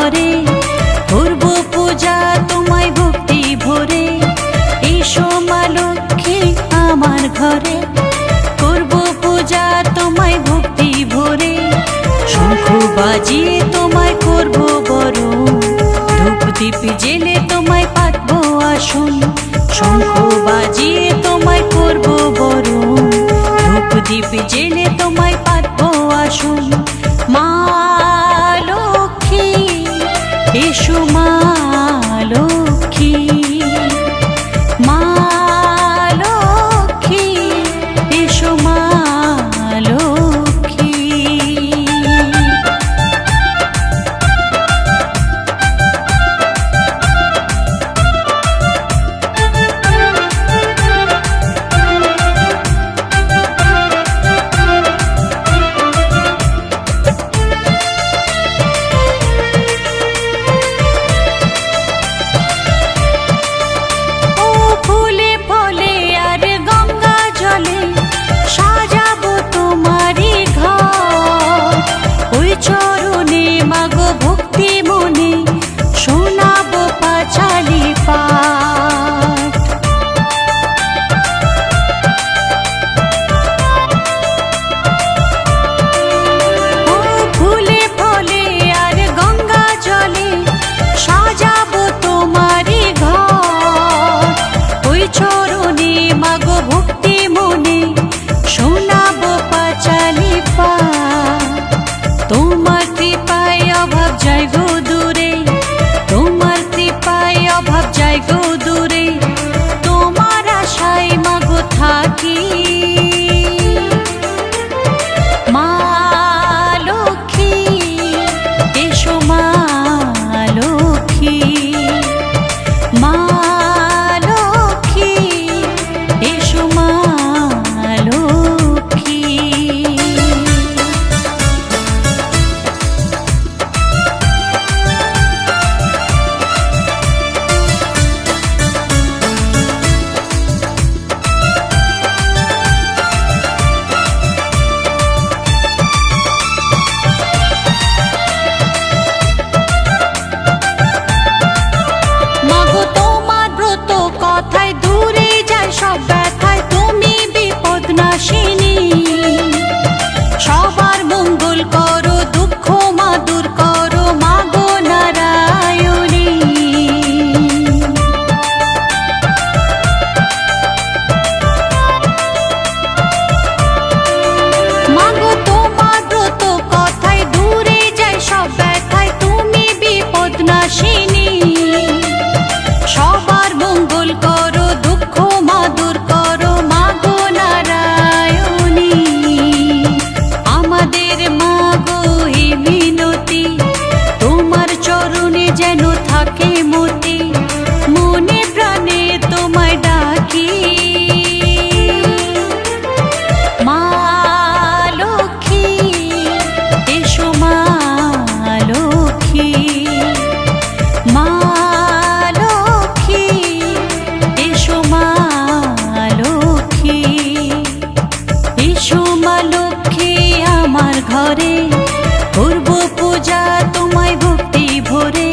ঘরে করব পূজা তোমায় ভক্তি ভরে। এসো মা লক্ষ্মী আমার ঘরে করব পূজা তোমায় ভক্তি ভরে। শঙ্খ বাজিয়ে তোমায় করব বরণ, ধূপ দীপ জেলে তোমায় পাতবো আসন। শঙ্খ বাজিয়ে তোমায় করব বরণ, ধূপ দীপ জেলে তোমায় পাতবো আসন। মা লক্ষ্মী এসো মা লক্ষ্মী, মা লক্ষ্মী এসো মা লক্ষ্মী। তোমার কৃপায় অভাব যায় গো দূরে, তোমার কৃপায় অভাব যায় গো দূরে। তোমার আশায় মাগো থাকি, মা লক্ষ্মী এসো মা লক্ষ্মী, মা লক্ষ্মী এসো মা লক্ষ্মী। সবার মঙ্গল করো, দুঃখ মা দূর করো মাগো নারায়ণী। মাগো তোমার ব্রত কথায় দূরে যায় সব ব্যথায়, তুমি বিপদ নাশিনী। সবার মঙ্গল করো, দুঃখ মা দূর করো মাগো নারায়ণী। আমাদের মাগো এই মিনতি, তোমার চরণে যেন থাকে মতি, মনে প্রাণে তোমায় ডাকি। মা লক্ষ্মী এসো মা লক্ষ্মী, মা লক্ষ্মী এসো মা লক্ষ্মী। এসো মা লক্ষ্মী আমার ঘরে করব পূজা তোমায় ভক্তি ভরে।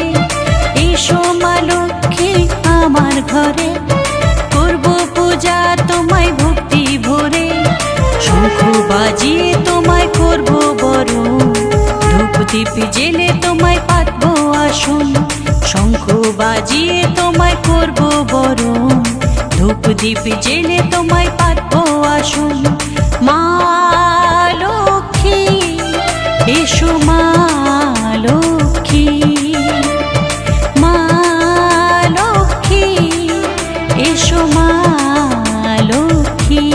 এসো মা লক্ষ্মী আমার ঘরে করব পূজা তোমায় ভক্তি ভরে। শঙ্খ বাজিয়ে তোমায় করব বরণ, ধূপ দীপ জেলে তোমায় পাতবো আসন। শঙ্খ বাজিয়ে তোমায় করব বরণ, ধূপ দীপ জেলে তোমায় পাতবো আসন। মা লক্ষ্মী এসো মা লক্ষ্মী, মা লক্ষ্মী এসো মা লক্ষ্মী।